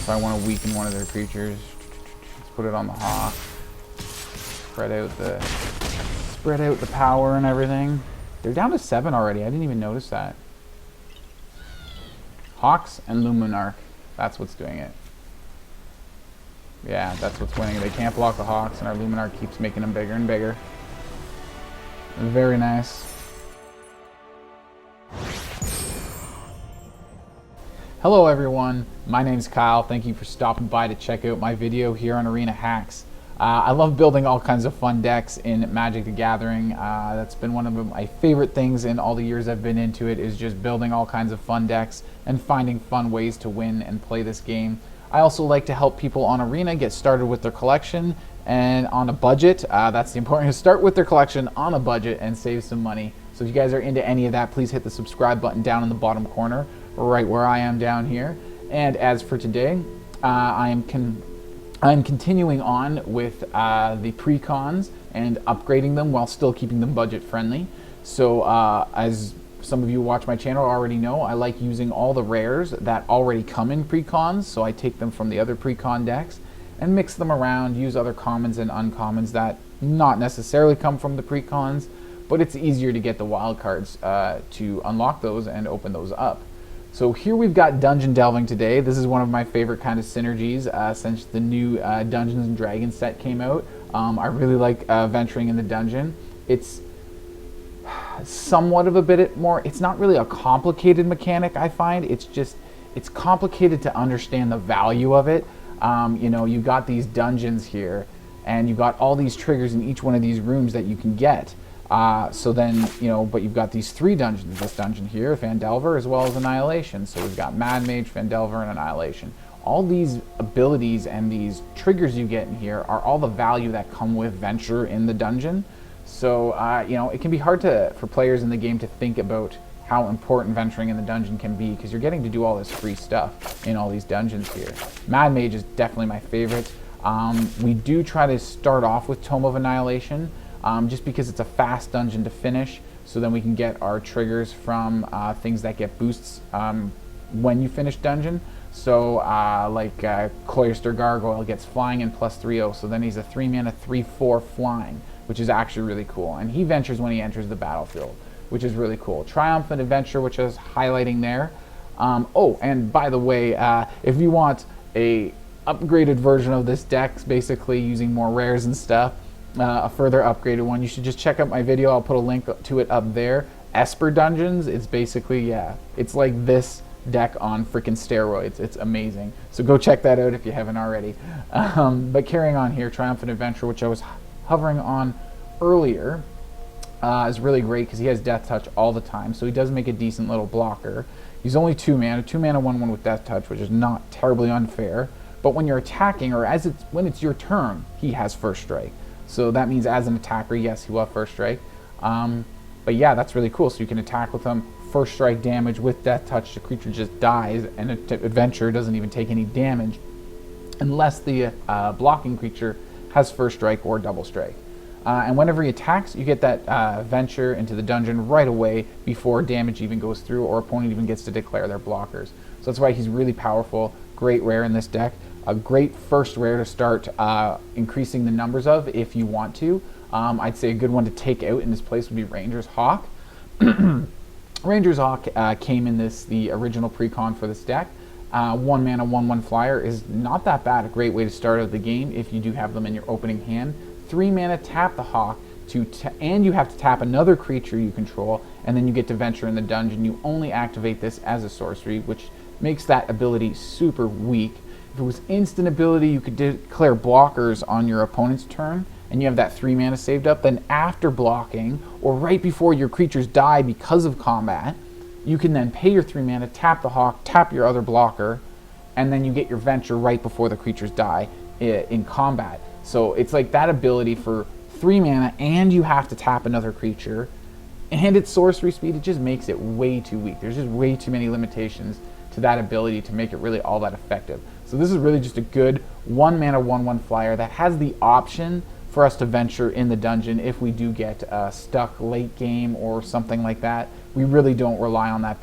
if I want to weaken one of their creatures. Let's put it on the Hawk. Spread out the power and everything. They're down to 7 already. I didn't even notice that. Hawks and Luminarch. That's what's doing it. Yeah, that's what's winning. They can't block the Hawks, and our Luminarch keeps making them bigger and bigger. Very nice. Hello everyone, my name's Kyle. Thank you for stopping by to check out my video here on Arena Hacks. I love building all kinds of fun decks in Magic the Gathering. That's been one of my favorite things in all the years I've been into it, is just building all kinds of fun decks and finding fun ways to win and play this game. I also like to help people on Arena get started with their collection and on a budget. That's the important thing. Start with their collection on a budget and save some money. So if you guys are into any of that, please hit the subscribe button down in the bottom corner, right where I am down here. And as for today, I'm continuing on with the precons and upgrading them while still keeping them budget friendly. So as some of you who watch my channel already know, I like using all the rares that already come in precons. So I take them from the other precon decks and mix them around, use other commons and uncommons that not necessarily come from the precons, but it's easier to get the wild cards to unlock those and open those up. So here we've got Dungeon Delving today. This is one of my favorite kind of synergies since the new Dungeons and Dragons set came out. I really like venturing in the dungeon. It's somewhat of a bit more, it's not really a complicated mechanic, I find. It's complicated to understand the value of it. You know, you've got these dungeons here, and you've got all these triggers in each one of these rooms that you can get. So then, you know, but you've got these 3 dungeons. This dungeon here, Phandelver, as well as Annihilation. So we've got Mad Mage, Phandelver, and Annihilation. All these abilities and these triggers you get in here are all the value that come with venture in the dungeon. So, you know, it can be hard for players in the game to think about how important venturing in the dungeon can be, because you're getting to do all this free stuff in all these dungeons here. Mad Mage is definitely my favorite. We do try to start off with Tome of Annihilation, just because it's a fast dungeon to finish, so then we can get our triggers from things that get boosts when you finish dungeon. So like Cloister Gargoyle gets flying and +3/0, so then he's a 3-mana 3/4 flying, which is actually really cool. And he ventures when he enters the battlefield, which is really cool. Triumphant Adventurer, which I was highlighting there. Oh, and by the way, if you want a upgraded version of this deck, basically using more rares and stuff, a further upgraded one, you should just check out my video. I'll put a link to it up there. Esper Dungeons, it's basically, yeah, it's like this deck on freaking steroids. It's amazing. So go check that out if you haven't already. But carrying on here, Triumphant Adventure, which I was hovering on earlier, is really great because he has Death Touch all the time, so he does make a decent little blocker. He's only 2 mana, 1/1 with Death Touch, which is not terribly unfair. But when you're attacking, or when it's your turn, he has First Strike. So that means as an attacker, yes, he will have First Strike. But yeah, that's really cool. So you can attack with him, First Strike damage with Death Touch, the creature just dies, and Adventure doesn't even take any damage unless the blocking creature has First Strike or Double Strike. And whenever he attacks, you get that venture into the dungeon right away before damage even goes through or opponent even gets to declare their blockers. So that's why he's really powerful. Great rare in this deck. A great first rare to start increasing the numbers of if you want to. I'd say a good one to take out in this place would be Ranger's Hawk. Ranger's Hawk came in the original precon for this deck. 1 mana, 1/1 flyer is not that bad. A great way to start out the game if you do have them in your opening hand. 3 mana, tap the Hawk, and you have to tap another creature you control, and then you get to venture in the dungeon. You only activate this as a sorcery, which makes that ability super weak. If it was instant ability, you could declare blockers on your opponent's turn, and you have that 3 mana saved up. Then after blocking, or right before your creatures die because of combat, you can then pay your 3 mana, tap the Hawk, tap your other blocker, and then you get your venture right before the creatures die in combat. So it's like that ability for 3 mana, and you have to tap another creature, and its sorcery speed, it just makes it way too weak. There's just way too many limitations to that ability to make it really all that effective. So this is really just a good 1 mana 1/1 flyer that has the option for us to venture in the dungeon if we do get stuck late game or something like that. We really don't rely on that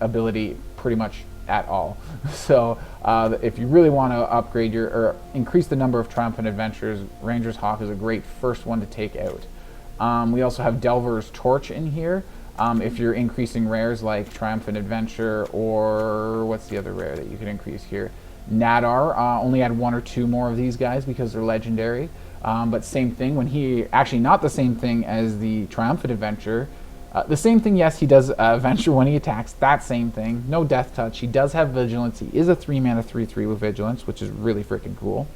ability pretty much at all. So if you really want to upgrade your, or increase the number of Triumphant Adventurers, Ranger's Hawk is a great first one to take out. We also have Delver's Torch in here. If you're increasing rares like Triumphant Adventure, or what's the other rare that you can increase here? Nadaar, only add 1 or 2 more of these guys because they're legendary. But same thing, when he, actually not the same thing as the Triumphant Adventure. The same thing, yes, he does Venture when he attacks, that same thing. No Death Touch, he does have Vigilance, he is a 3-mana 3/3 with Vigilance, which is really freaking cool.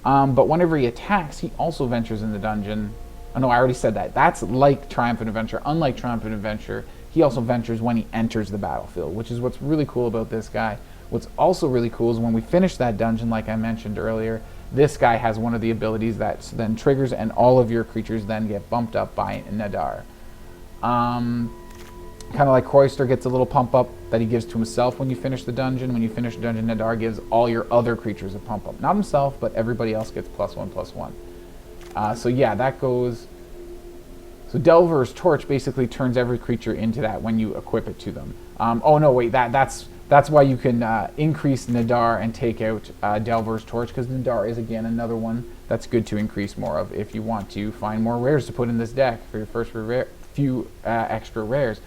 But whenever he attacks, he also ventures in the dungeon. Oh no, I already said that. That's like Triumphant Adventure. Unlike Triumphant Adventure, he also ventures when he enters the battlefield, which is what's really cool about this guy. What's also really cool is when we finish that dungeon, like I mentioned earlier, this guy has one of the abilities that then triggers, and all of your creatures then get bumped up by Nadaar. Kind of like Cloister gets a little pump up that he gives to himself when you finish the dungeon. When you finish the dungeon, Nadaar gives all your other creatures a pump up. Not himself, but everybody else gets +1/+1. So yeah, that goes... So Delver's Torch basically turns every creature into that when you equip it to them. Oh no, wait, that's why you can increase Nadaar and take out Delver's Torch, because Nadaar is, again, another one that's good to increase more of if you want to find more rares to put in this deck for your first few extra rares.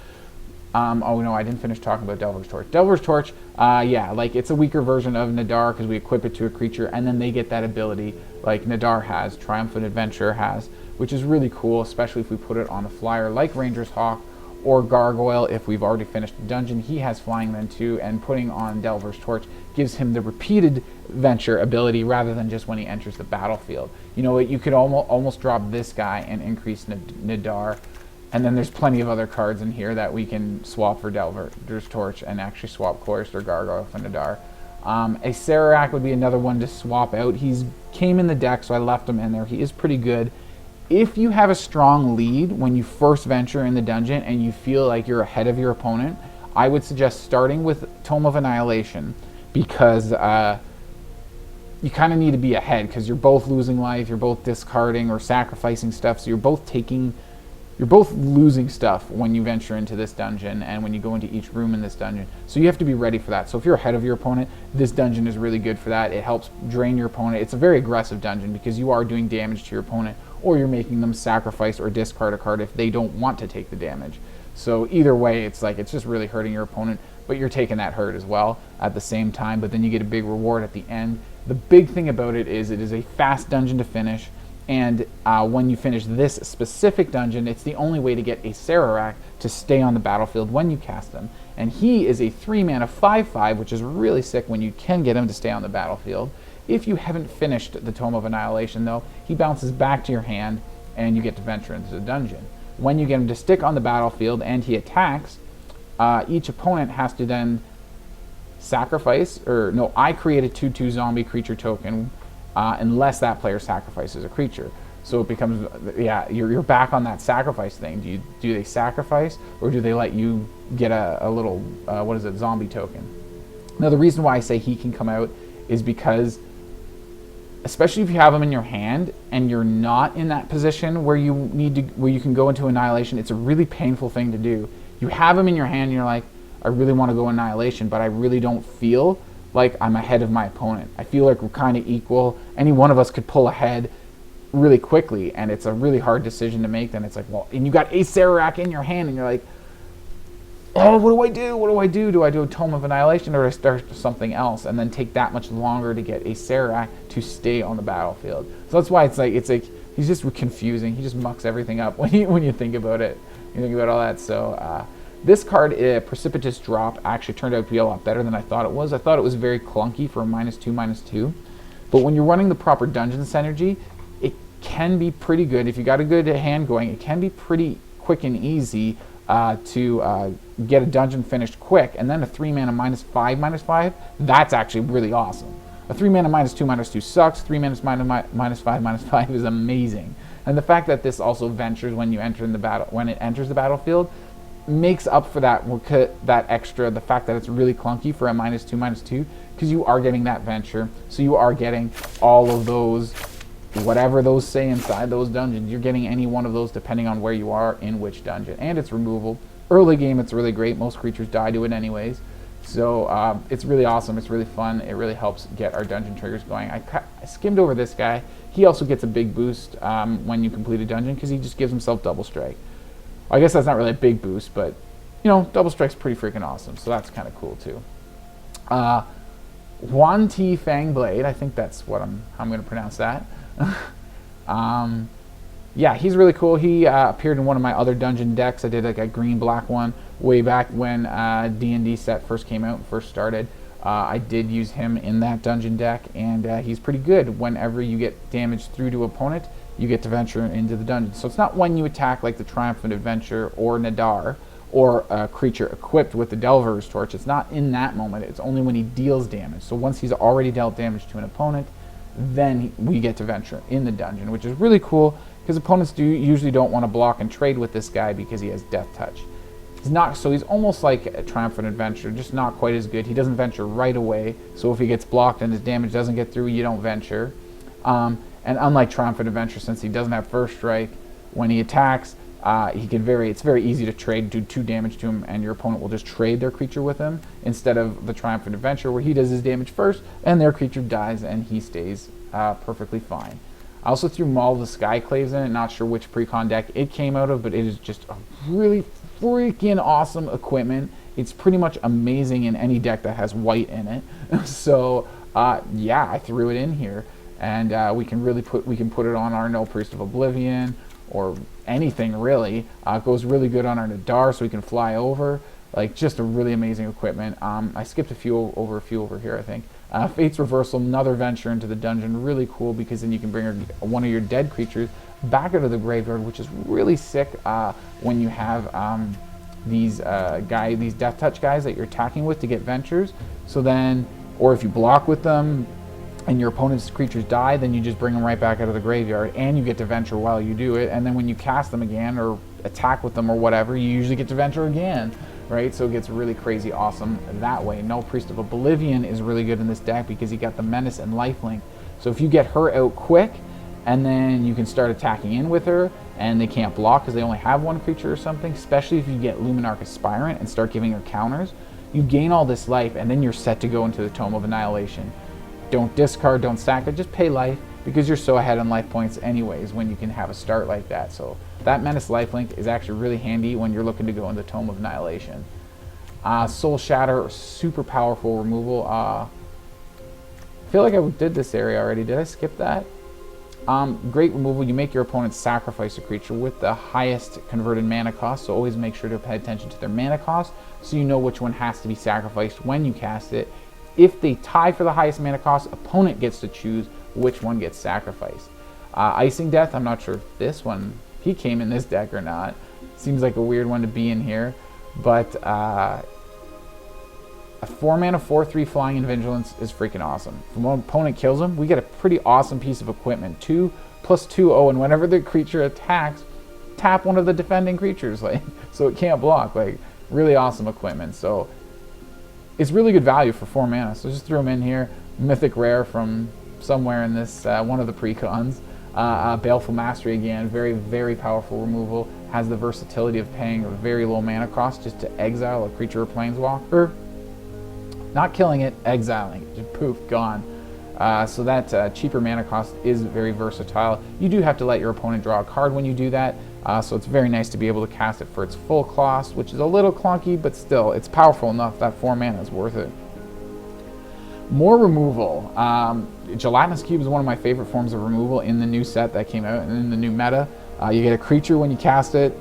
Oh no, I didn't finish talking about Delver's Torch. Delver's Torch, yeah, like it's a weaker version of Nadaar because we equip it to a creature and then they get that ability like Nadaar has, Triumphant Adventurer has, which is really cool, especially if we put it on a flyer like Ranger's Hawk or Gargoyle. If we've already finished the dungeon, he has flying then too, and putting on Delver's Torch gives him the repeated venture ability rather than just when he enters the battlefield. You know what, you could almost drop this guy and increase Nadaar. And then there's plenty of other cards in here that we can swap for Delver's Torch and actually swap Cloister Gargoyle for Nadaar. Acererak would be another one to swap out. He's came in the deck, so I left him in there. He is pretty good. If you have a strong lead when you first venture in the dungeon and you feel like you're ahead of your opponent, I would suggest starting with Tome of Annihilation, because you kind of need to be ahead because you're both losing life, you're both discarding or sacrificing stuff, so you're both losing stuff when you venture into this dungeon and when you go into each room in this dungeon. So you have to be ready for that. So if you're ahead of your opponent, this dungeon is really good for that. It helps drain your opponent. It's a very aggressive dungeon because you are doing damage to your opponent, or you're making them sacrifice or discard a card if they don't want to take the damage. So either way, it's like it's just really hurting your opponent, but you're taking that hurt as well at the same time, but then you get a big reward at the end. The big thing about it is a fast dungeon to finish. And when you finish this specific dungeon, it's the only way to get Acererak to stay on the battlefield when you cast him. And he is a 3-mana 5/5, which is really sick when you can get him to stay on the battlefield. If you haven't finished the Tome of Annihilation, though, he bounces back to your hand, and you get to venture into the dungeon. When you get him to stick on the battlefield and he attacks, each opponent has to then sacrifice, or no, I create a 2/2 zombie creature token unless that player sacrifices a creature. So it becomes, yeah, you're back on that sacrifice thing. Do they sacrifice, or do they let you get a little, what is it, zombie token? Now the reason why I say he can come out is because, especially if you have him in your hand and you're not in that position where you can go into Annihilation, it's a really painful thing to do. You have him in your hand and you're like, I really want to go Annihilation, but I really don't feel like I'm ahead of my opponent. I feel like we're kind of equal. Any one of us could pull ahead really quickly, and it's a really hard decision to make. Then it's like, well, and you got Acererak in your hand, and you're like, oh, what do I do? What do I do? Do I do a Tome of Annihilation, or do I start something else and then take that much longer to get Acererak to stay on the battlefield? So that's why it's like he's just confusing. He just mucks everything up when you think about it. You think about all that. So this card, Precipitous Drop, actually turned out to be a lot better than I thought it was. I thought it was very clunky for a -2/2. But when you're running the proper dungeon synergy, it can be pretty good. If you got a good hand going, it can be pretty quick and easy to get a dungeon finished quick. And then a 3-mana -5/5, that's actually really awesome. A 3-mana -2/2 sucks. 3 mana -5/5 is amazing. And the fact that this also ventures when you enter in the battle, when it enters the battlefield, makes up for that extra, the fact that it's really clunky for a -2/2, because you are getting that venture, so you are getting all of those, whatever those say inside those dungeons. You're getting any one of those depending on where you are in which dungeon, and it's removal. Early game, it's really great. Most creatures die to it anyways, So it's really awesome. It's really fun. It really helps get our dungeon triggers going. I skimmed over this guy. He also gets a big boost when you complete a dungeon because he just gives himself double strike. I guess that's not really a big boost, but you know, double strike's pretty freaking awesome. So that's kind of cool too. Yuan-Ti Fang-Blade. I think that's what I'm going to pronounce that. Yeah, he's really cool. He appeared in one of my other dungeon decks. I did like a green-black one way back when D&D set first came out and first started. I did use him in that dungeon deck, and he's pretty good. Whenever you get damage through to opponent, you get to venture into the dungeon. So it's not when you attack like the Triumphant Adventurer or Nadaar, or a creature equipped with the Delver's Torch. It's not in that moment. It's only when he deals damage. So once he's already dealt damage to an opponent, then we get to venture in the dungeon, which is really cool because opponents usually don't want to block and trade with this guy because he has Death Touch. He's almost like a Triumphant Adventurer, just not quite as good. He doesn't venture right away, so if he gets blocked and his damage doesn't get through, you don't venture. And unlike Triumphant Adventurer, since he doesn't have First Strike, when he attacks, it's very easy to trade, do 2 damage to him, and your opponent will just trade their creature with him, instead of the Triumphant Adventurer, where he does his damage first, and their creature dies, and he stays perfectly fine. I also threw Maul the Skyclaves in it, not sure which precon deck it came out of, but it is just a really freaking awesome equipment. It's pretty much amazing in any deck that has white in it. So yeah, I threw it in here, and we can put it on our Nullpriest of Oblivion, or anything really. It goes really good on our Nadaar, so we can fly over. Like, just a really amazing equipment. I skipped a few over here, I think. Fate's Reversal, another venture into the dungeon, really cool because then you can bring one of your dead creatures back out of the graveyard, which is really sick when you have these Death Touch guys that you're attacking with to get ventures. So then, or if you block with them and your opponent's creatures die, then you just bring them right back out of the graveyard, and you get to venture while you do it. And then when you cast them again or attack with them or whatever, you usually get to venture again, right? So it gets really crazy awesome that way. Nullpriest of Oblivion is really good in this deck because you got the Menace and Lifelink. So if you get her out quick, and then you can start attacking in with her, and they can't block because they only have one creature or something, especially if you get Luminarch Aspirant and start giving her counters, you gain all this life, and then you're set to go into the Tome of Annihilation. Don't discard, don't sack it, just pay life, because you're so ahead on life points anyways when you can have a start like that. So that Menace Lifelink is actually really handy when you're looking to go into Tome of Annihilation. Soul Shatter, super powerful removal. I feel like I did this area already. Did I skip that? Great removal. You make your opponent sacrifice a creature with the highest converted mana cost, so always make sure to pay attention to their mana cost so you know which one has to be sacrificed when you cast it. If they tie for the highest mana cost, opponent gets to choose which one gets sacrificed. Icing Death, I'm not sure if this one, he came in this deck or not. Seems like a weird one to be in here, but a 4-mana 4/3 Flying and Vigilance is freaking awesome. If one opponent kills him, we get a pretty awesome piece of equipment. 2+2/0, and whenever the creature attacks, tap one of the defending creatures, like, so it can't block. Like, really awesome equipment. So it's really good value for 4 mana. So just throw them in here. Mythic Rare from somewhere in this one of the precons. Baleful Mastery again, very, very powerful removal. Has the versatility of paying a very low mana cost just to exile a creature or planeswalker. Not killing it, exiling it. Just poof, gone. So that cheaper mana cost is very versatile. You do have to let your opponent draw a card when you do that. So it's very nice to be able to cast it for its full cost, which is a little clunky, but still, it's powerful enough that 4 mana is worth it. More removal. Gelatinous Cube is one of my favorite forms of removal in the new set that came out and in the new meta. You get a creature when you cast it.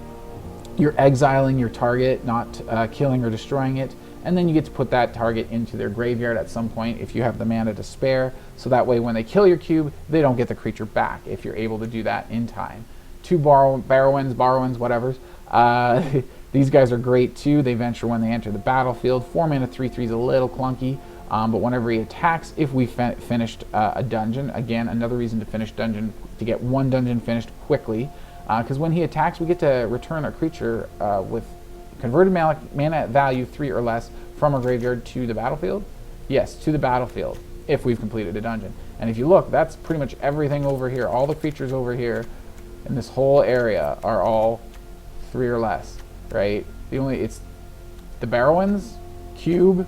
You're exiling your target, not killing or destroying it. And then you get to put that target into their graveyard at some point if you have the mana to spare. So that way when they kill your cube, they don't get the creature back if you're able to do that in time. 2 Barrowins, whatevers. These guys are great too. They venture when they enter the battlefield. 4 mana 3/3 is a little clunky. But whenever he attacks, if we finished a dungeon, again, another reason to finish dungeon, to get one dungeon finished quickly, because when he attacks, we get to return a creature with converted mana value 3 or less from a graveyard to the battlefield. Yes, to the battlefield, if we've completed a dungeon. And if you look, that's pretty much everything over here. All the creatures over here in this whole area are all 3 or less, right? It's the Barrowins, Cube,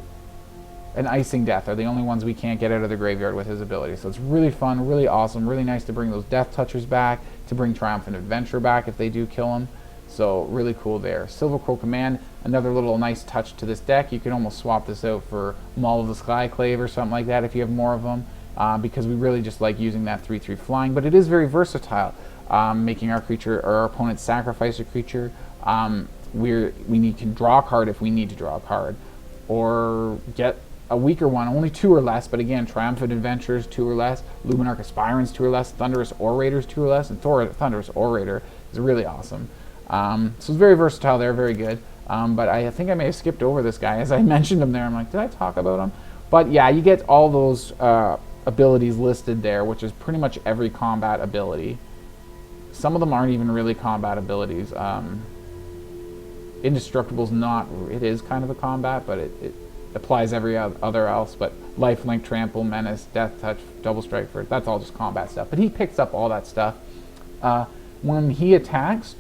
and Icing Death are the only ones we can't get out of the graveyard with his ability. So it's really fun, really awesome, really nice to bring those Death Touchers back, to bring Triumphant Adventurer back if they do kill him. So really cool there. Silverquill Command, another little nice touch to this deck. You can almost swap this out for Maul of the Skyclave or something like that if you have more of them, because we really just like using that 3/3 flying. But it is very versatile, making our creature or our opponent sacrifice a creature. We can draw a card if we need to draw a card, or get a weaker one, only 2 or less, but again, Triumphant Adventurers 2 or less, Luminarch Aspirants 2 or less, Thunderous Orators 2 or less, and Thunderous Orator is really awesome. So it's very versatile there, very good. But I think I may have skipped over this guy as I mentioned him there. I'm like, did I talk about him? But yeah, you get all those abilities listed there, which is pretty much every combat ability. Some of them aren't even really combat abilities. Indestructible's not, it is kind of a combat, but it applies every other else. But Lifelink, Trample, Menace, Death Touch, Double Strike, that's all just combat stuff. But he picks up all that stuff. When he attacks,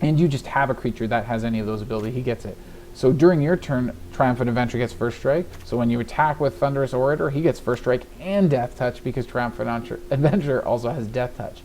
and you just have a creature that has any of those abilities, he gets it. So during your turn, Triumphant Adventurer gets first strike. So when you attack with Thunderous Orator, he gets first strike and Death Touch because Triumphant Adventurer also has Death Touch.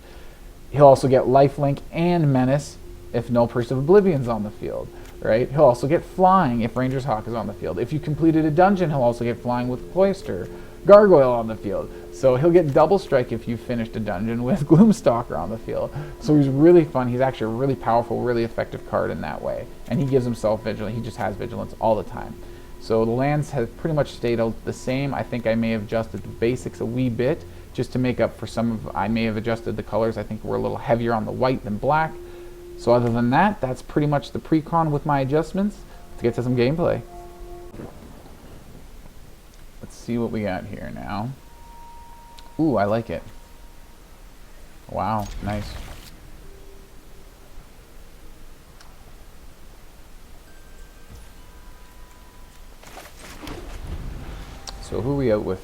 He'll also get Lifelink and Menace if Nullpriest of Oblivion's on the field, right? He'll also get Flying if Ranger's Hawk is on the field. If you completed a dungeon, he'll also get Flying with Cloister Gargoyle on the field. So he'll get double strike if you finished a dungeon with Gloom Stalker on the field. So he's really fun. He's actually a really powerful, really effective card in that way. And he gives himself Vigilance. He just has Vigilance all the time. So the lands have pretty much stayed the same. I think I may have adjusted the basics a wee bit just to make up for some of, I may have adjusted the colors. I think we're a little heavier on the white than black. So other than that, that's pretty much the pre-con with my adjustments. Let's get to some gameplay. Let's see what we got here now. Ooh, I like it. Wow, nice. So who are we out with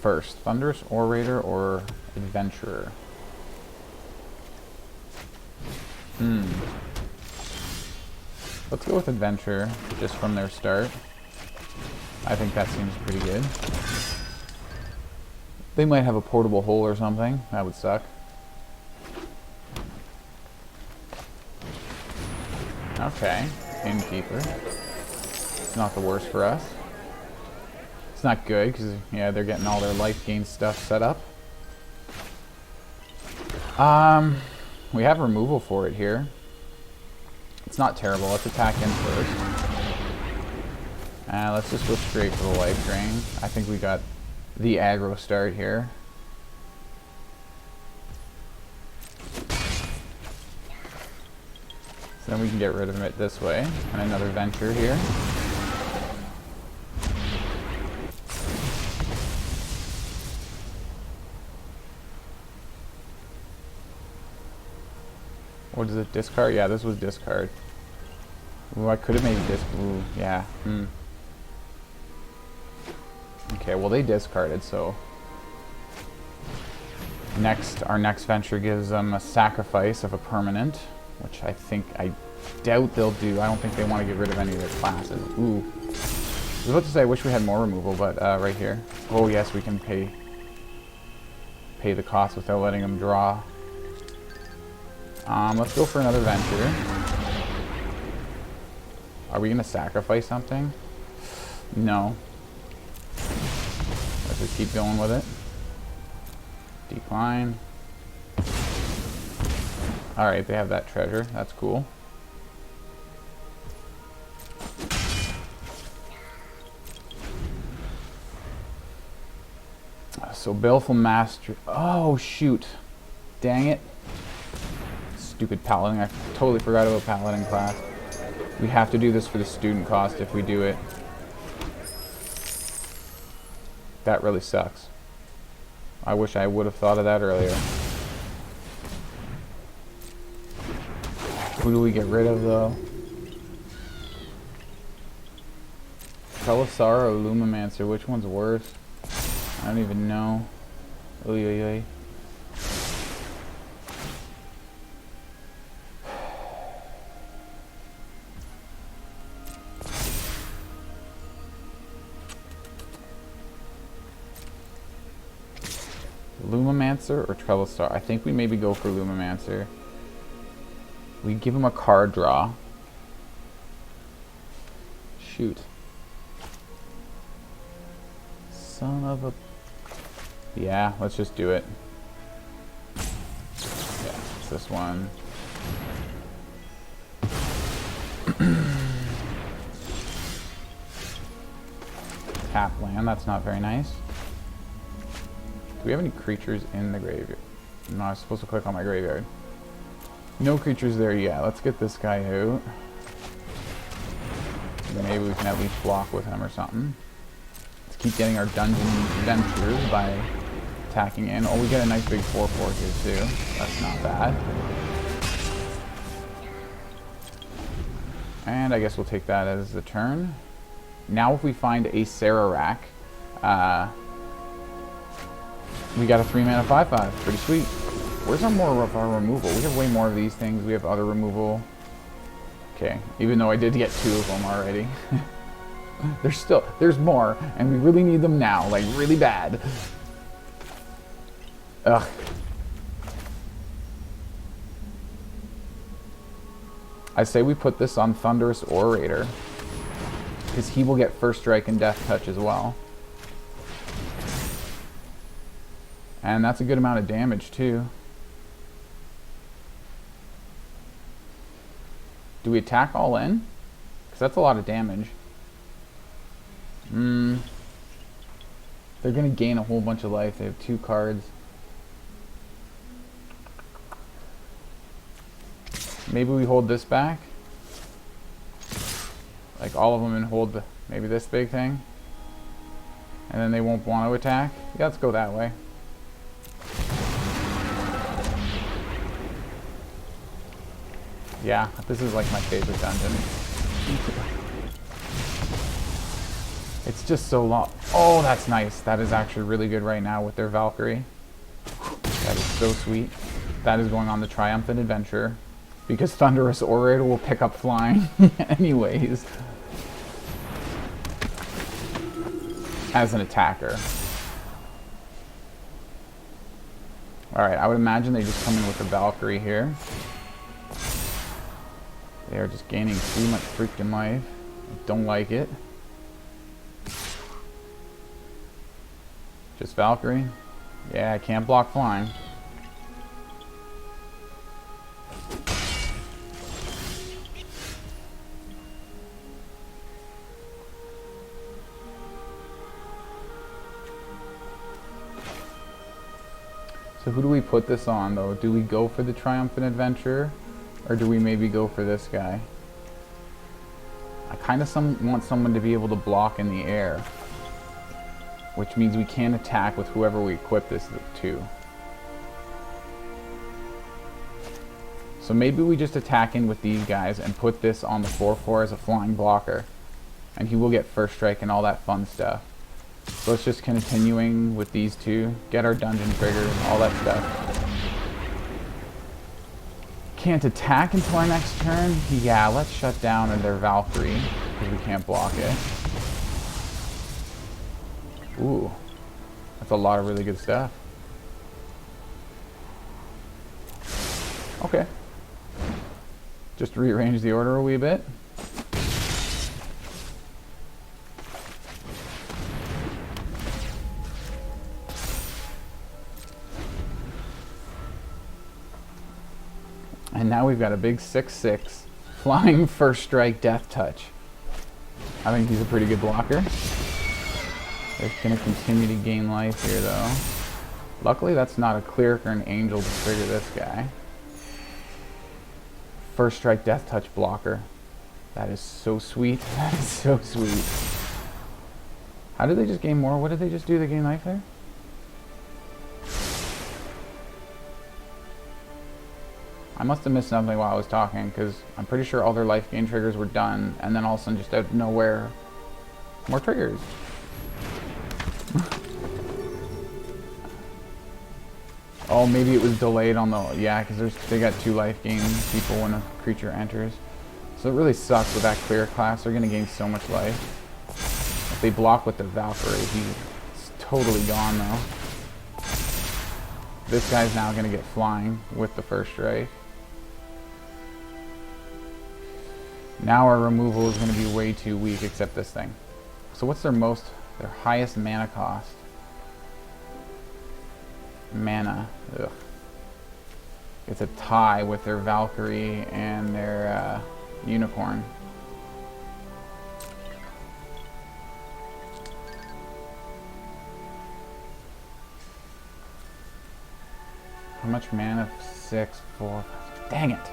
first? Thunderous Orator or Adventurer? Let's go with Adventurer, just from their start. I think that seems pretty good. They might have a portable hole or something. That would suck. Okay, Innkeeper. It's not the worst for us. It's not good, because, yeah, they're getting all their life gain stuff set up. We have removal for it here. It's not terrible. Let's attack in first. Let's just go straight for the life drain. I think we got the aggro start here. So then we can get rid of it this way. And another Venture here. What is it? Discard? Yeah, this was discard. Ooh, I could have maybe ooh, yeah. Okay, well they discarded, so our next Venture gives them a sacrifice of a permanent, which I doubt they'll do. I don't think they want to get rid of any of their classes. Ooh. I was about to say I wish we had more removal, but right here. Oh yes, we can pay the cost without letting them draw. Let's go for another Venture. Are we gonna sacrifice something? No. Let's just keep going with it. Decline. Alright, they have that treasure. That's cool. So Baleful Master. Oh shoot. Dang it. Stupid Paladin. I totally forgot about Paladin class. We have to do this for the student cost if we do it. That really sucks. I wish I would have thought of that earlier. Who do we get rid of though? Telisar or Lumimancer? Which one's worse? I don't even know. Oy, oy, oy. Lumimancer or Trellistar? I think we maybe go for Lumimancer. We give him a card draw. Shoot. Son of a... Yeah, let's just do it. Yeah, it's this one. Tap land, that's not very nice. Do we have any creatures in the graveyard? No, I was supposed to click on my graveyard. No creatures there yet. Let's get this guy out. Maybe we can at least block with him or something. Let's keep getting our dungeon adventures by attacking in. Oh, we get a nice big 4/4 here too. That's not bad. And I guess we'll take that as the turn. Now if we find Acererak, we got a 3-mana 5/5. Pretty sweet. Where's more of our removal? We have way more of these things. We have other removal. Okay, even though I did get 2 of them already. There's more, and we really need them now, like really bad. Ugh. I say we put this on Thunderous Orator, because he will get first strike and death touch as well. And that's a good amount of damage too. Do we attack all in? Because that's a lot of damage. They're going to gain a whole bunch of life. They have 2 cards. Maybe we hold this back. Like all of them, and hold maybe this big thing. And then they won't want to attack. Yeah, let's go that way. Yeah, this is like my favorite dungeon. It's just so long. Oh, that's nice. That is actually really good right now with their Valkyrie. That is so sweet. That is going on the Triumphant Adventurer, because Thunderous Orator will pick up flying anyways as an attacker. Alright, I would imagine they just come in with the Valkyrie here. They are just gaining too much freaking life. I don't like it. Just Valkyrie. Yeah, I can't block flying. So who do we put this on though? Do we go for the Triumphant Adventurer? Or do we maybe go for this guy? I kind of want someone to be able to block in the air, which means we can't attack with whoever we equip this to. So maybe we just attack in with these guys and put this on the 4/4 as a flying blocker, and he will get first strike and all that fun stuff. So it's just continuing with these two, get our dungeon trigger, all that stuff. Can't attack until our next turn? Yeah, let's shut down their Valkyrie, because we can't block it. Ooh, that's a lot of really good stuff. Okay. Just rearrange the order a wee bit. And now we've got a big 6/6 flying first strike death touch. I think he's a pretty good blocker. They're going to continue to gain life here though. Luckily that's not a cleric or an angel to trigger this guy. First strike death touch blocker. That is so sweet. That is so sweet. How did they just gain more? What did they just do? They gain life there? I must have missed something while I was talking, because I'm pretty sure all their life gain triggers were done, and then all of a sudden, just out of nowhere, more triggers. Oh, maybe it was delayed on the... Yeah, because they got 2 life gain people when a creature enters. So it really sucks with that clear class. They're going to gain so much life. If they block with the Valkyrie, he's totally gone, though. This guy's now going to get flying with the first strike. Now our removal is going to be way too weak, except this thing. So what's their highest mana cost? Mana. Ugh. It's a tie with their Valkyrie and their Unicorn. How much mana? 6, 4. Dang it!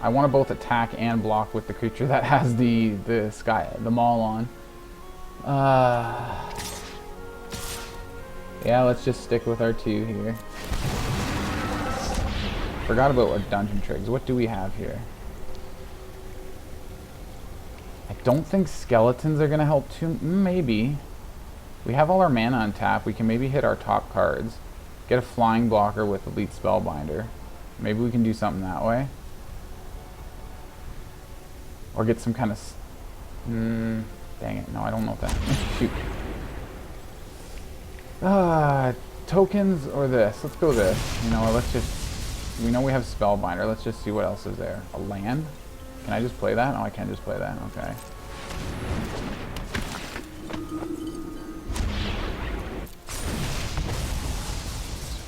I want to both attack and block with the creature that has the Maul on. Yeah, let's just stick with our 2 here. Forgot about our dungeon trigs. What do we have here? I don't think skeletons are going to help too. Maybe. We have all our mana on tap. We can maybe hit our top cards. Get a flying blocker with Elite Spellbinder. Maybe we can do something that way. Or get some kind of... dang it. No, I don't know what that... Shoot. Tokens or this? Let's go this. You know, let's just... We know we have Spellbinder. Let's just see what else is there. A land? Can I just play that? Oh, I can just play that. Okay.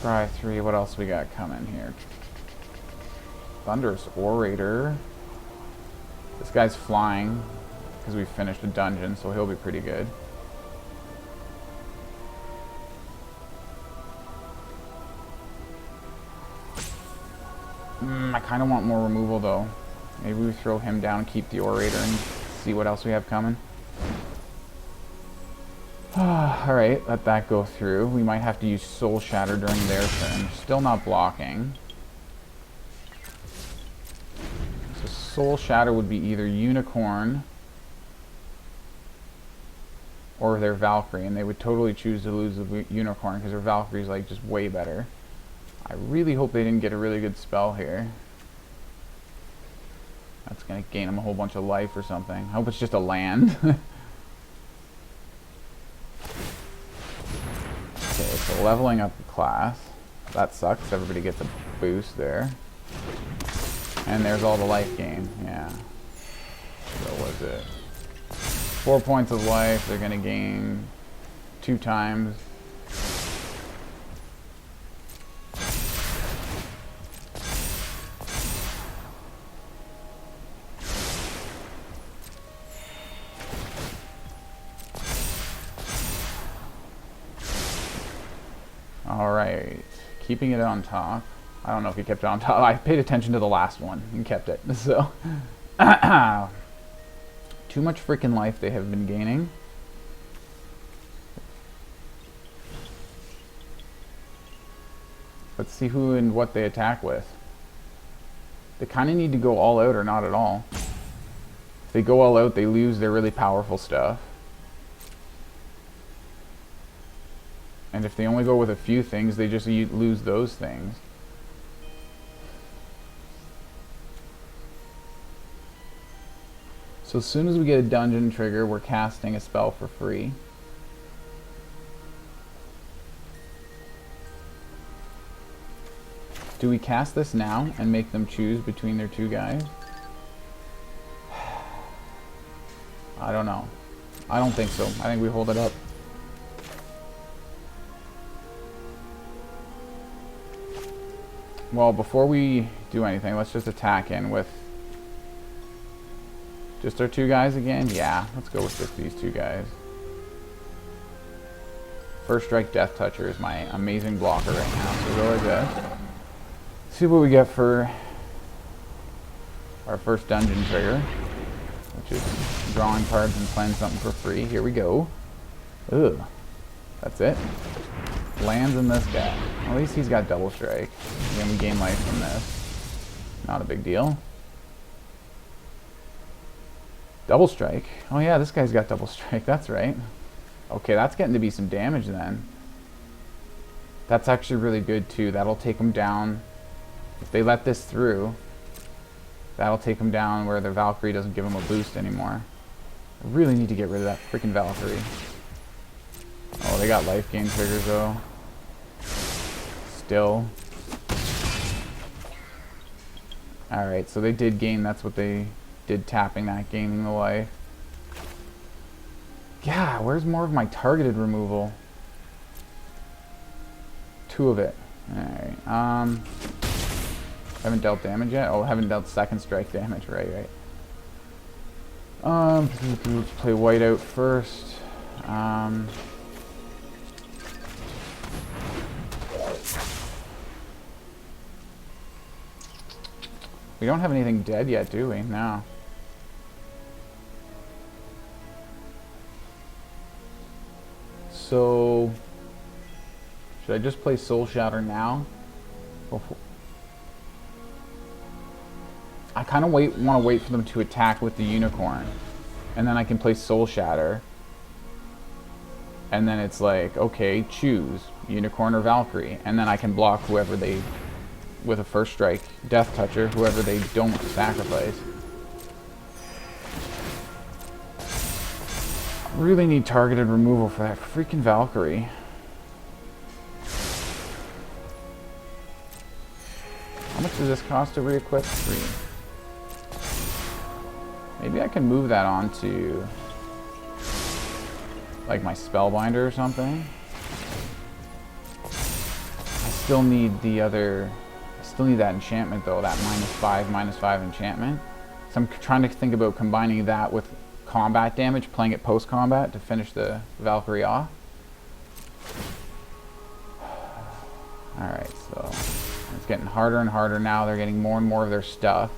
Scry 3. What else we got coming here? Thunderous Orator. This guy's flying because we finished a dungeon, so he'll be pretty good. I kind of want more removal though. Maybe we throw him down, keep the Orator, and see what else we have coming. Alright, let that go through. We might have to use Soul Shatter during their turn. Still not blocking. So Soul Shatter would be either Unicorn or their Valkyrie, and they would totally choose to lose the Unicorn because their Valkyrie's like just way better. I really hope they didn't get a really good spell here. That's going to gain them a whole bunch of life or something. I hope it's just a land. Okay, so leveling up the class. That sucks. Everybody gets a boost there. And there's all the life gain. Yeah. So was it 4 points of life. They're going to gain 2 times. Alright, keeping it on top. I don't know if he kept it on top. I paid attention to the last one and kept it. So, too much freaking life they have been gaining. Let's see who and what they attack with. They kind of need to go all out or not at all. If they go all out, they lose their really powerful stuff. And if they only go with a few things, they just lose those things. So as soon as we get a dungeon trigger, we're casting a spell for free. Do we cast this now and make them choose between their 2 guys? I don't know. I don't think so. I think we hold it up. Well, before we do anything, let's just attack in with just our 2 guys again. Yeah, let's go with just these 2 guys. First Strike Death Toucher is my amazing blocker right now, so go like this. See what we get for our first dungeon trigger, which is drawing cards and playing something for free. Here we go. Ugh, that's it. Lands in this guy. At least he's got double strike. Then we gain life from this. Not a big deal. Double strike. Oh yeah, this guy's got double strike. That's right. Okay, that's getting to be some damage then. That's actually really good too. That'll take them down. If they let this through, that'll take them down where their Valkyrie doesn't give them a boost anymore. I really need to get rid of that freaking Valkyrie. Oh, they got life gain triggers though. Still. Alright, so they did gain, that's what they did, tapping that, gaining the life. Yeah, where's more of my targeted removal? 2 of it. Alright, haven't dealt damage yet? Oh, haven't dealt second strike damage, right. Let's play white out first. We don't have anything dead yet, do we? No. So, should I just play Soul Shatter now? I kind of want to wait for them to attack with the Unicorn, and then I can play Soul Shatter. And then it's like, okay, choose Unicorn or Valkyrie, and then I can block whoever they, with a first strike, Death Toucher, whoever they don't sacrifice. Really need targeted removal for that freaking Valkyrie. How much does this cost to re-equip? 3. Maybe I can move that onto like my Spellbinder or something. I still need the other, I still need that enchantment though, that -5/-5 enchantment. So I'm trying to think about combining that with combat damage, playing it post-combat to finish the Valkyrie off. Alright, so it's getting harder and harder now. They're getting more and more of their stuff.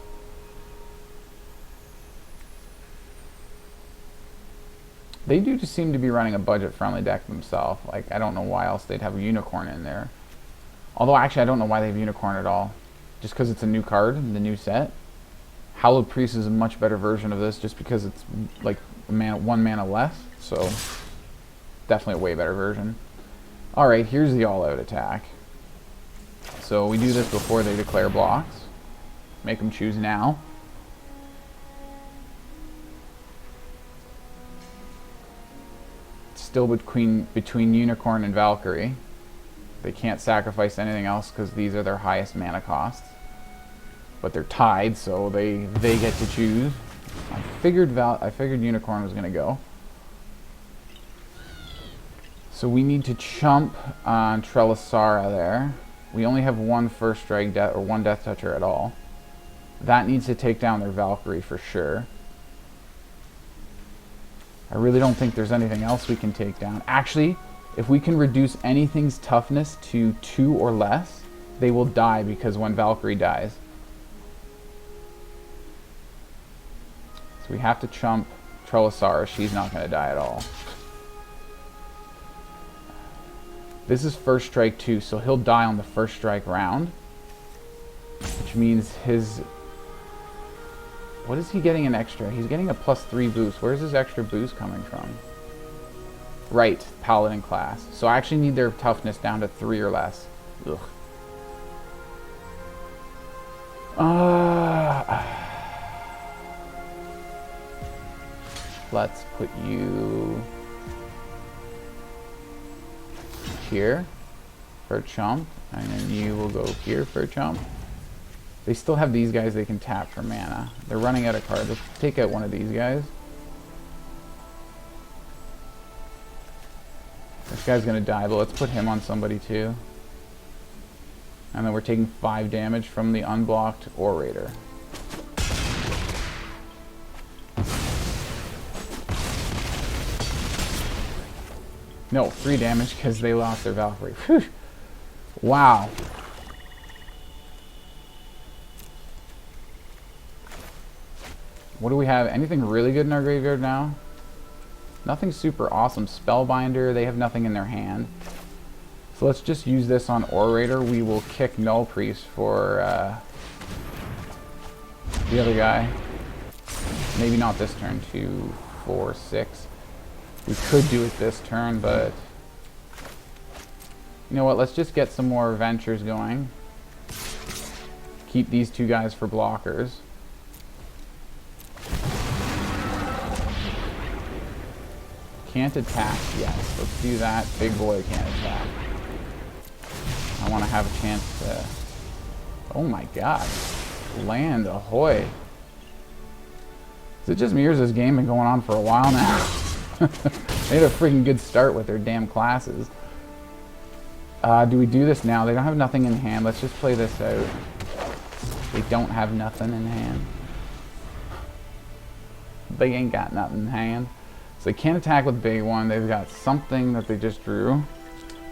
They do just seem to be running a budget-friendly deck themselves. Like, I don't know why else they'd have a Unicorn in there. Although, actually, I don't know why they have Unicorn at all. Just because it's a new card in the new set. Hallowed Priest is a much better version of this just because it's like one mana less. So, definitely a way better version. Alright, here's the all-out attack. So, we do this before they declare blocks. Make them choose now. Still between Unicorn and Valkyrie. They can't sacrifice anything else because these are their highest mana costs. But they're tied, so they get to choose. I figured Unicorn was gonna go. So we need to chump on Trelisara there. We only have one first strike or one Death Toucher at all. That needs to take down their Valkyrie for sure. I really don't think there's anything else we can take down. Actually, if we can reduce anything's toughness to 2 or less, they will die because when Valkyrie dies. So we have to chump Trelisara. She's not going to die at all. This is first strike too, so he'll die on the first strike round. Which means his... What is he getting an extra? He's getting a +3 boost. Where's his extra boost coming from? Right, Paladin class. So I actually need their toughness down to 3 or less. Ugh. Let's put you here for a chump, and then you will go here for a chump. They still have these guys they can tap for mana. They're running out of cards. Let's take out one of these guys. This guy's gonna die, but let's put him on somebody too. And then we're taking 5 damage from the unblocked Orator. No, 3 damage because they lost their Valkyrie. Whew. Wow. What do we have? Anything really good in our graveyard now? Nothing super awesome. Spellbinder, they have nothing in their hand. So let's just use this on Orator. We will kick Nullpriest for the other guy. Maybe not this turn. 2, 4, 6. We could do it this turn, but... You know what? Let's just get some more ventures going. Keep these 2 guys for blockers. Can't attack, yes. Let's do that. Big boy can't attack. I want to have a chance to... Oh my god. Land ahoy. Is it just me or has this game been going on for a while now? They had a freaking good start with their damn classes. Do we do this now? They don't have nothing in hand. Let's just play this out. They don't have nothing in hand. They ain't got nothing in hand. So they can't attack with big one. They've got something that they just drew.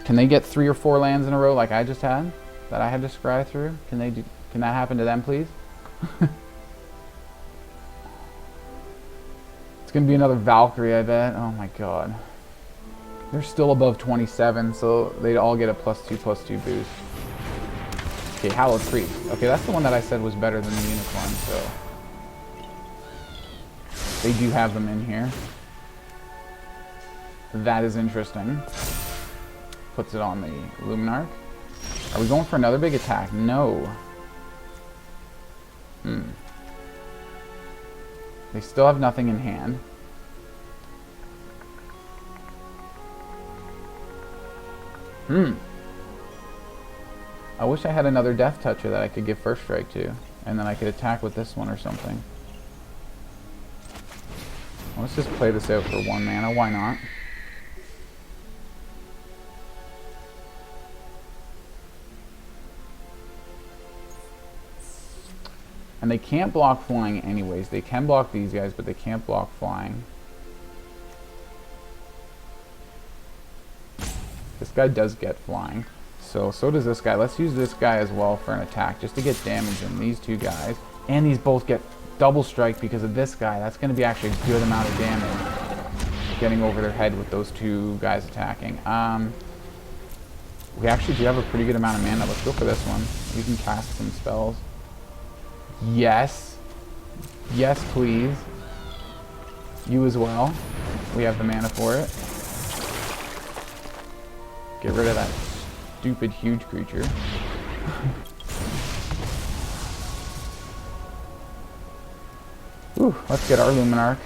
Can they get 3 or 4 lands in a row like I just had? That I had to scry through? Can that happen to them, please? It's gonna be another Valkyrie, I bet. Oh my god. They're still above 27, so they'd all get a +2/+2 boost. Okay, Hallowed Priest. Okay, that's the one that I said was better than the Unicorn, so... They do have them in here. That is interesting. Puts it on the Luminarch. Are we going for another big attack? No. They still have nothing in hand. I wish I had another Death Toucher that I could give first strike to, and then I could attack with this one or something. Let's just play this out for 1 mana, why not? And they can't block flying anyways. They can block these guys, but they can't block flying. This guy does get flying. So does this guy. Let's use this guy as well for an attack, just to get damage in these 2 guys. And these both get double strike because of this guy. That's going to be actually a good amount of damage. Getting over their head with those 2 guys attacking. We actually do have a pretty good amount of mana. Let's go for this one. We can cast some spells. Yes. Yes, please. You as well. We have the mana for it. Get rid of that stupid huge creature. Whew, let's get our Luminarch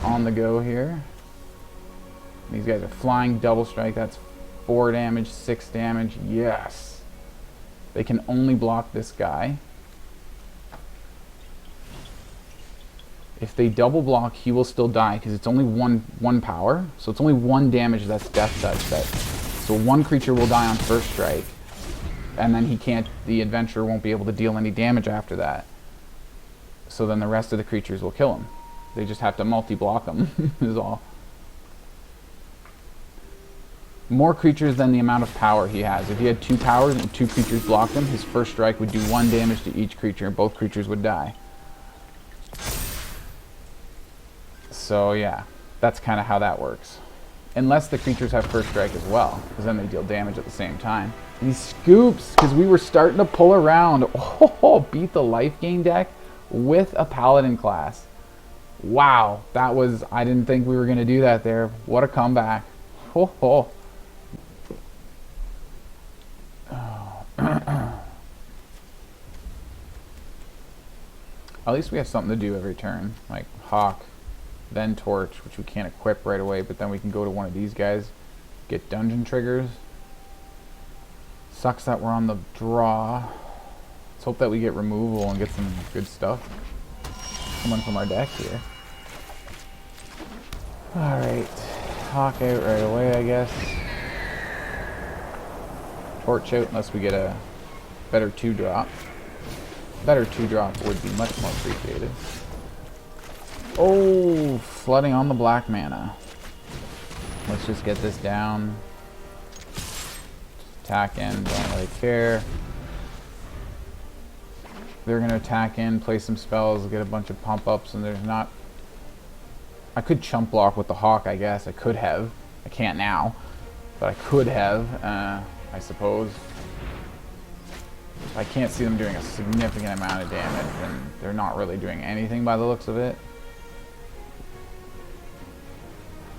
on the go here. These guys are flying double strike. That's 4 damage, 6 damage. Yes. They can only block this guy. If they double block, he will still die because it's only one power. So it's only 1 damage that's Death Touch. So 1 creature will die on first strike. And then the adventurer won't be able to deal any damage after that. So then the rest of the creatures will kill him. They just have to multi-block him, is all. More creatures than the amount of power he has. If he had 2 powers and 2 creatures blocked him, his first strike would do 1 damage to each creature and both creatures would die. So yeah, that's kind of how that works. Unless the creatures have first strike as well, because then they deal damage at the same time. These scoops, because we were starting to pull around. Oh, beat the life gain deck with a Paladin class. Wow, that was, I didn't think we were going to do that there. What a comeback. Oh. At least we have something to do every turn, like Hawk, then Torch, which we can't equip right away, but then we can go to one of these guys, get dungeon triggers. Sucks that we're on the draw. Let's hope that we get removal and get some good stuff coming from our deck here. Alright, Hawk out right away, I guess. Torch out unless we get a better 2-drop. Better 2-drop would be much more appreciated. Oh, flooding on the black mana. Let's just get this down. Attack in, don't really care. They're going to attack in, play some spells, get a bunch of pump-ups, and there's not... I could chump block with the Hawk, I guess. I could have. I can't now. But I could have, I suppose. I can't see them doing a significant amount of damage, and they're not really doing anything by the looks of it.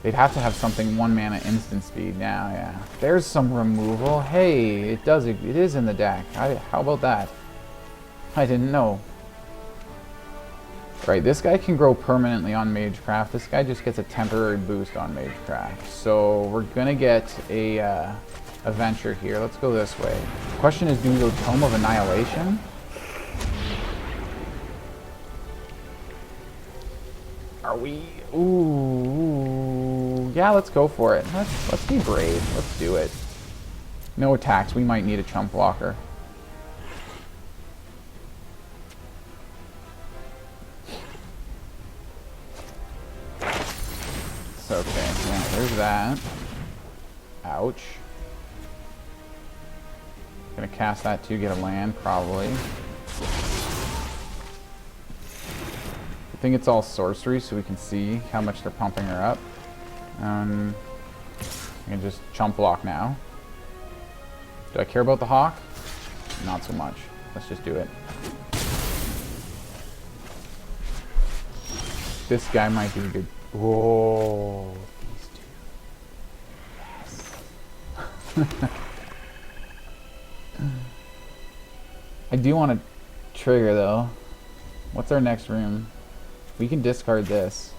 They'd have to have something 1 mana instant speed now, yeah. There's some removal. Hey, it is in the deck. How about that? I didn't know. Right, this guy can grow permanently on Magecraft. This guy just gets a temporary boost on Magecraft. So we're gonna get a venture here. Let's go this way. Question is, do we go Tome of Annihilation? Are we? Ooh, yeah, let's go for it. Let's be brave. Let's do it. No attacks. We might need a chump blocker. Okay, yeah, there's that. Ouch. Gonna cast that to get a land, probably. I think it's all sorcery, so we can see how much they're pumping her up. I can just chump block now. Do I care about the Hawk? Not so much. Let's just do it. This guy might be a good... Whoa. These two. Yes. I do want to trigger, though. What's our next room? We can discard this.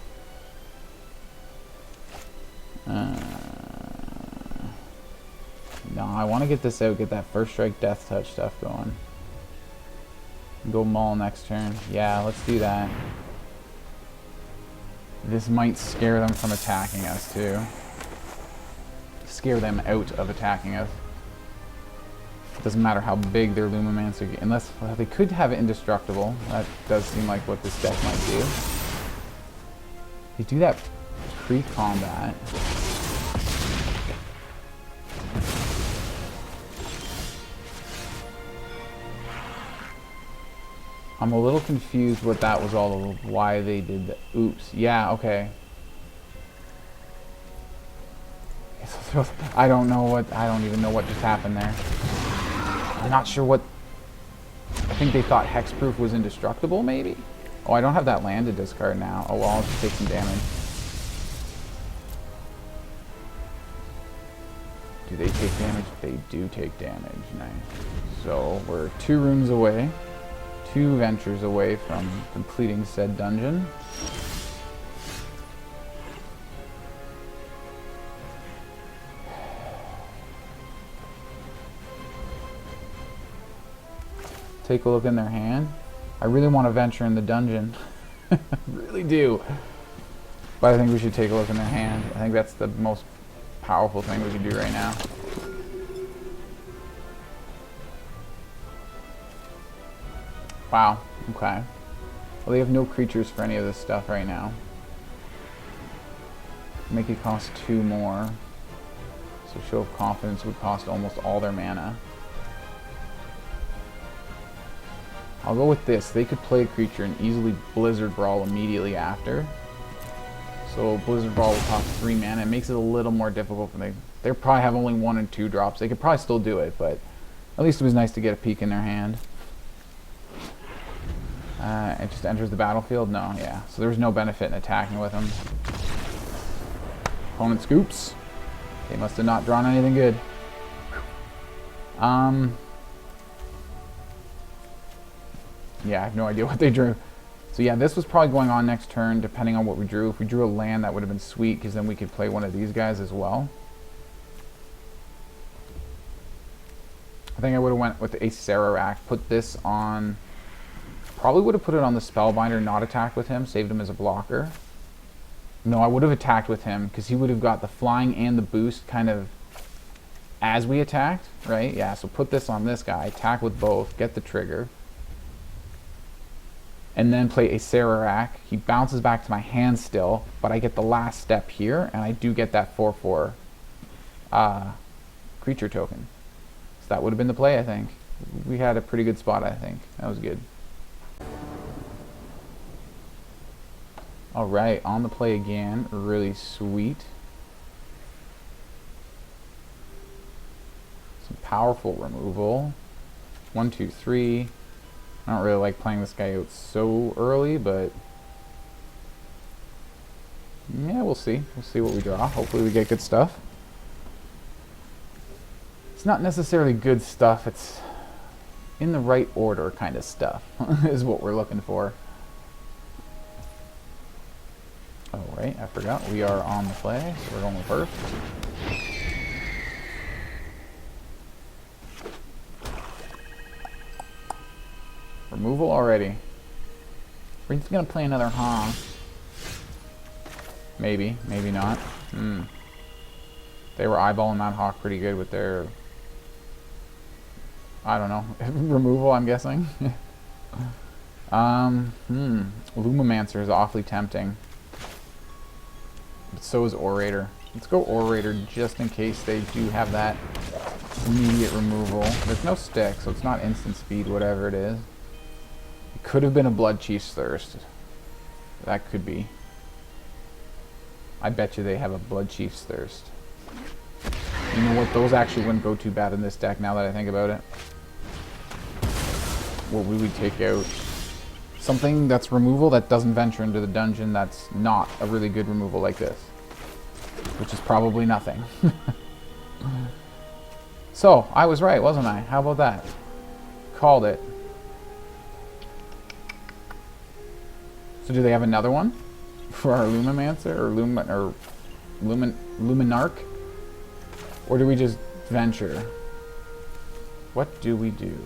No, I want to get this out, get that first strike death touch stuff going. Go Maul next turn. Yeah, let's do that. This might scare them from attacking us too. Scare them out of attacking us. It doesn't matter how big their Lumimancer, unless well, they could have it indestructible. That does seem like what this deck might do. They do that pre-combat. I'm a little confused what that was all of, why they did that. Oops. Yeah, okay. I don't even know what just happened there. I'm not sure what... I think they thought Hexproof was indestructible, maybe? Oh, I don't have that land to discard now. Oh, well, I'll just take some damage. Do they take damage? They do take damage. Nice. So, we're 2 rooms away. 2 ventures away from completing said dungeon. Take a look in their hand. I really want to venture in the dungeon. I really do. But I think we should take a look in their hand. I think that's the most powerful thing we can do right now. Wow, okay. Well, they have no creatures for any of this stuff right now. Make it cost 2 more. So Show of Confidence would cost almost all their mana. I'll go with this. They could play a creature and easily Blizzard Brawl immediately after. So Blizzard Brawl will cost 3 mana. It makes it a little more difficult for them. They probably have only 1 and 2 drops. They could probably still do it, but at least it was nice to get a peek in their hand. It just enters the battlefield? No, yeah. So there was no benefit in attacking with them. Opponent scoops. They must have not drawn anything good. Yeah, I have no idea what they drew. So yeah, this was probably going on next turn, depending on what we drew. If we drew a land, that would have been sweet, because then we could play one of these guys as well. I think I would have went with Acererak, put this on... Probably would have put it on the Spellbinder, not attacked with him, saved him as a blocker. No, I would have attacked with him, because he would have got the flying and the boost kind of as we attacked, right? Yeah, so put this on this guy, attack with both, get the trigger. And then play Acererak. He bounces back to my hand still, but I get the last step here, and I do get that 4/4 creature token. So that would have been the play, I think. We had a pretty good spot, I think. That was good. Alright, on the play again. Really sweet. Some powerful removal. 1, 2, 3. I don't really like playing this guy out so early, but yeah, we'll see. We'll see what we draw. Hopefully we get good stuff. It's not necessarily good stuff. It's in the right order kind of stuff is what we're looking for. right, I forgot. We are on the play, so we're going with first. Removal already. We're just gonna play another Hawk. Maybe, maybe not. They were eyeballing that Hawk pretty good with their, I don't know, removal, I'm guessing. Lumimancer is awfully tempting. But so is Orator. Let's go Orator just in case they do have that immediate removal. There's no stick, so it's not instant speed, whatever it is. It could have been a Blood Chief's Thirst. That could be. I bet you they have a Blood Chief's Thirst. You know what? Those actually wouldn't go too bad in this deck now that I think about it. What would we take out? Something that's removal that doesn't venture into the dungeon that's not a really good removal like this. Which is probably nothing. So, I was right, wasn't I? How about that? Called it. So do they have another one? For our Lumimancer? Or Luminarch? Or do we just venture? What do we do?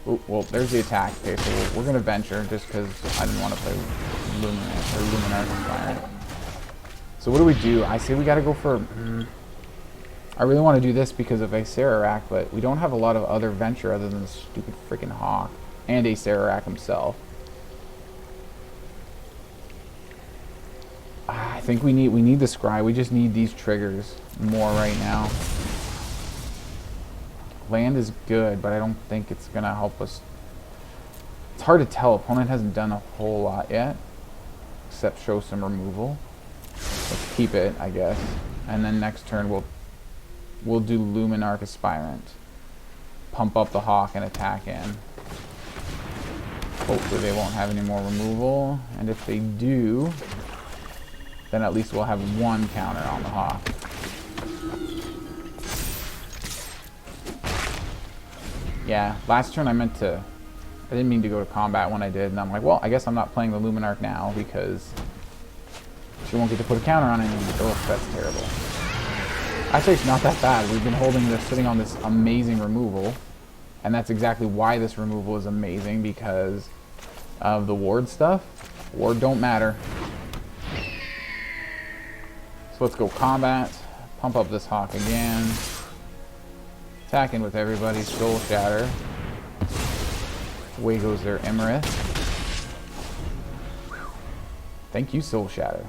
Oh, well, there's the attack. Okay, so we're going to venture just because I didn't want to play Luminarch Inspired. So what do we do? I say we got to go for... I really want to do this because of Acererak, but we don't have a lot of other venture other than the stupid freaking Hawk. And Acererak himself. I think we need the Scry. We just need these triggers more right now. Land is good, but I don't think it's going to help us. It's hard to tell. Opponent hasn't done a whole lot yet, except show some removal. Let's keep it, I guess. And then next turn we'll do Luminarch Aspirant. Pump up the Hawk and attack in. Hopefully they won't have any more removal. And if they do, then at least we'll have one counter on the Hawk. Yeah, last turn I didn't mean to go to combat when I did, and I'm like, well, I guess I'm not playing the Luminarch now because she won't get to put a counter on anything. Oh, that's terrible. Actually, it's not that bad. We've been holding this, sitting on this amazing removal, and that's exactly why this removal is amazing, because of the ward stuff. Ward don't matter. So let's go combat, pump up this Hawk again. Attacking with everybody, Soul Shatter. Away goes their Emerith. Thank you, Soul Shatter.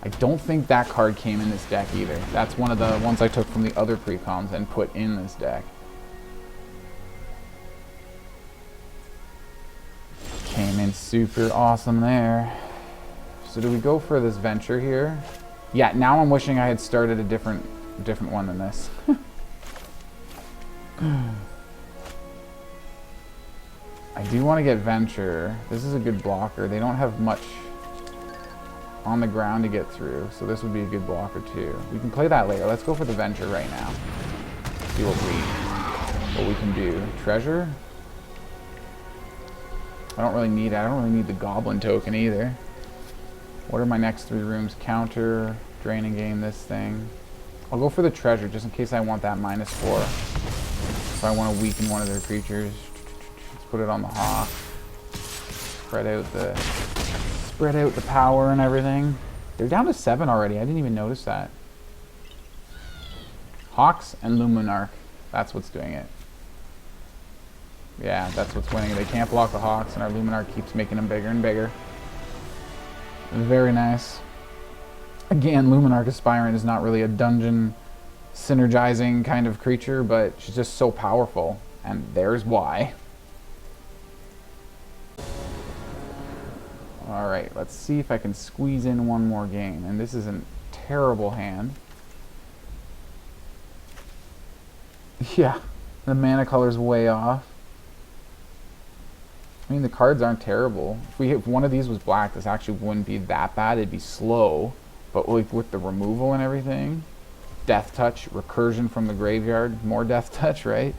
I don't think that card came in this deck either. That's one of the ones I took from the other precons and put in this deck. Came in super awesome there. So do we go for this venture here? Yeah, now I'm wishing I had started a different one than this. I do want to get venture. This is a good blocker. They don't have much on the ground to get through, so this would be a good blocker too. We can play that later. Let's go for the venture right now. See what we can do. Treasure. I don't really need the goblin token either. What are my next 3 rooms? Counter, draining game, this thing. I'll go for the treasure just in case I want that -4. If I want to weaken one of their creatures. Let's put it on the Hawk. Spread out the power and everything. They're down to 7 already. I didn't even notice that. Hawks and Luminarch. That's what's doing it. Yeah, that's what's winning. They can't block the Hawks, and our Luminarch keeps making them bigger and bigger. Very nice. Again, Luminarch Aspirant is not really a dungeon synergizing kind of creature, but she's just so powerful, and there's why. Alright, let's see if I can squeeze in one more game, and this is a terrible hand. Yeah, the mana color's way off. I mean, the cards aren't terrible. If one of these was black, this actually wouldn't be that bad. It'd be slow, but like with the removal and everything, Death Touch, recursion from the graveyard, more Death Touch, right?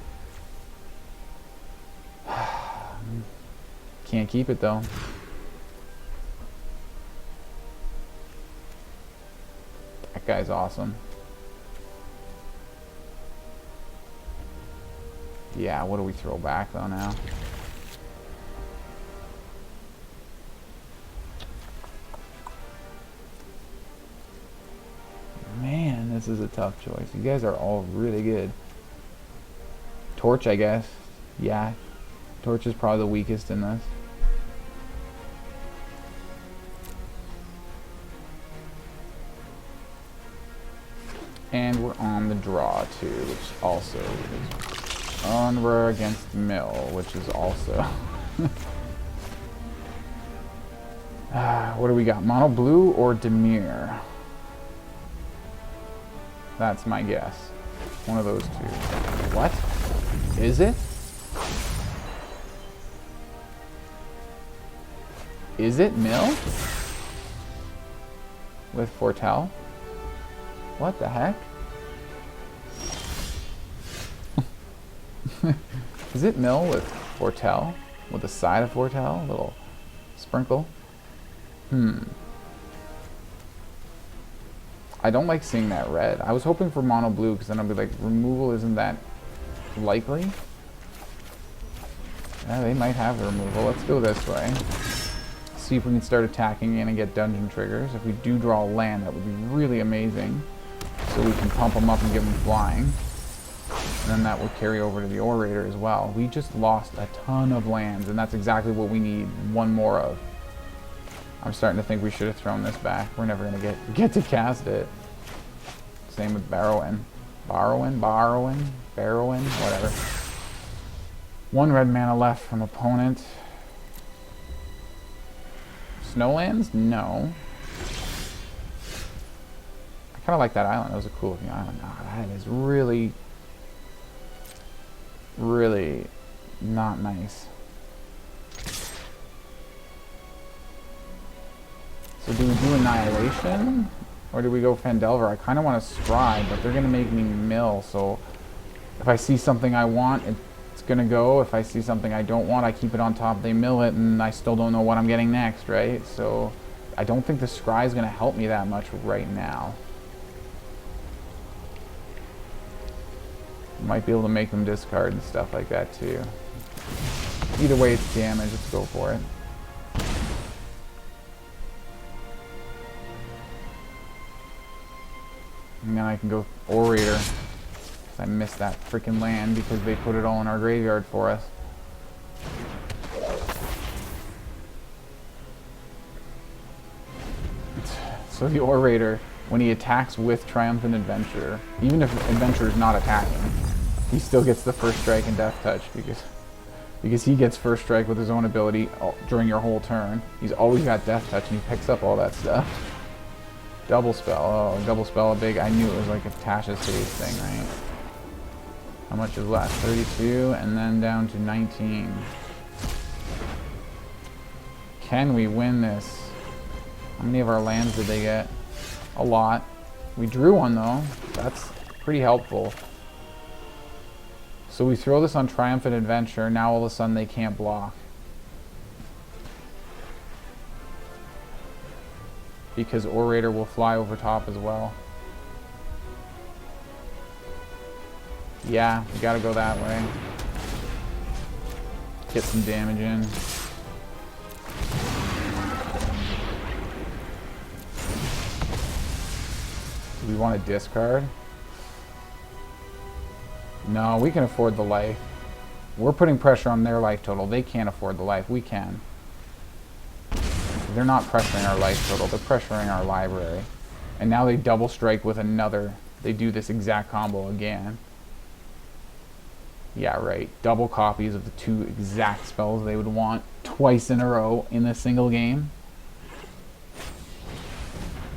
Can't keep it though. That guy's awesome. Yeah, what do we throw back though now? Man, this is a tough choice. You guys are all really good. Torch, I guess. Yeah, Torch is probably the weakest in this. And we're on the draw too, which also is Undurr against Mill, which is also... what do we got? Mono Blue or Dimir? That's my guess. One of those two. What? Is it? Is it Mill? With Foretell? What the heck? Is it Mill with Foretell? With a side of Foretell? A little sprinkle? I don't like seeing that red. I was hoping for mono blue because then I'll be like, removal isn't that likely. Yeah, they might have the removal. Let's go this way. See if we can start attacking in and get dungeon triggers. If we do draw a land, that would be really amazing. So we can pump them up and give them flying. And then that will carry over to the Orator as well. We just lost a ton of lands, and that's exactly what we need one more of. I'm starting to think we should have thrown this back. We're never going to get to cast it. Same with Barrowin. Barrowin, whatever. One red mana left from opponent. Snowlands? No. I kind of like that island. That was a cool looking island. Oh, that is really, really not nice. So do we do Annihilation? Or do we go Phandelver? I kind of want to Scry, but they're going to make me mill. So if I see something I want, it's going to go. If I see something I don't want, I keep it on top. They mill it, and I still don't know what I'm getting next, right? So I don't think the Scry is going to help me that much right now. Might be able to make them discard and stuff like that too. Either way, it's damage. Let's go for it. And then I can go Orator. I missed that freaking land because they put it all in our graveyard for us. So the Orator, when he attacks with Triumphant Adventurer, even if Adventurer is not attacking, he still gets the first strike and death touch because he gets first strike with his own ability during your whole turn. He's always got death touch and he picks up all that stuff. Double spell. Oh, double spell a big. I knew it was like a Tasha's Haze thing, right? How much is left? 32 and then down to 19. Can we win this? How many of our lands did they get? A lot. We drew one though. That's pretty helpful. So we throw this on Triumphant Adventure. Now all of a sudden they can't block. Because Orator will fly over top as well. Yeah, we gotta go that way. Get some damage in. Do we want to discard? No, we can afford the life. We're putting pressure on their life total. They can't afford the life. We can. They're not pressuring our life total. They're pressuring our library. And now they double strike with another. They do this exact combo again. Yeah, right. Double copies of the two exact spells they would want twice in a row in a single game.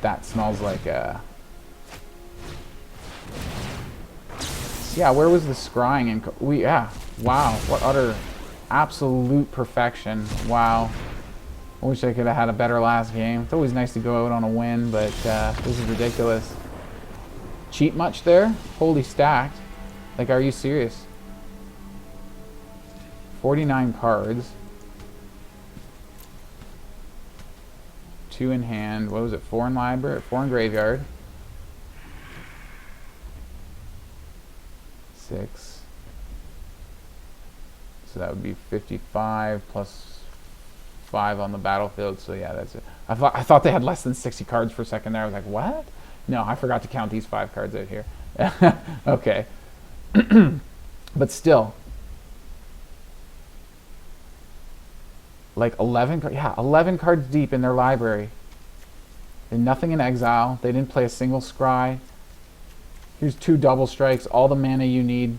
That smells like a... Yeah, where was the scrying? And yeah, wow, what utter absolute perfection. Wow. I wish I could have had a better last game. It's always nice to go out on a win, but this is ridiculous. Cheat much there? Holy stacked. Like, are you serious? 49 cards. 2 in hand. What was it? 4 in library? 4 in graveyard. 6. So that would be 55 plus 5 on the battlefield. So yeah, that's it. I thought they had less than 60 cards for a second there. I was like, what? No, I forgot to count these 5 cards out here. Okay. But still, like 11 cards deep in their library. And nothing in exile. They didn't play a single scry. Here's 2 double strikes, all the mana you need.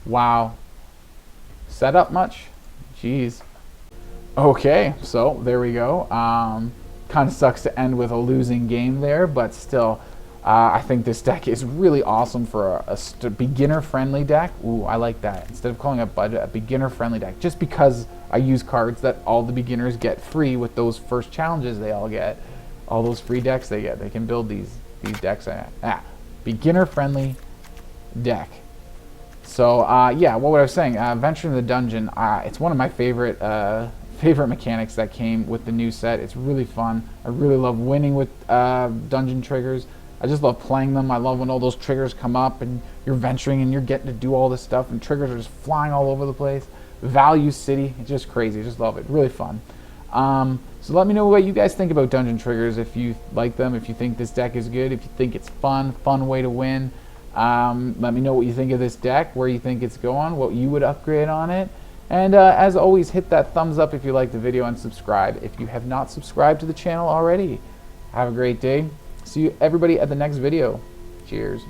Wow. Set up much? Jeez. Okay, so there we go. Kind of sucks to end with a losing game there, but still, I think this deck is really awesome for a beginner-friendly deck. Ooh, I like that. Instead of calling it a beginner-friendly deck, just because I use cards that all the beginners get free with those first challenges they all get. All those free decks they get. They can build these decks. Beginner-friendly deck. So, yeah, what was I saying? Venturing the Dungeon, it's one of my favorite mechanics that came with the new set. It's really fun. I really love winning with dungeon triggers. I just love playing them. I love when all those triggers come up and you're venturing and you're getting to do all this stuff and triggers are just flying all over the place. Value City, it's just crazy. I just love it. Really fun. So let me know what you guys think about dungeon triggers, if you like them, if you think this deck is good, if you think it's fun way to win. Let me know what you think of this deck, where you think it's going, what you would upgrade on it. And as always, hit that thumbs up if you like the video and subscribe if you have not subscribed to the channel already. Have a great day. See you everybody at the next video. Cheers.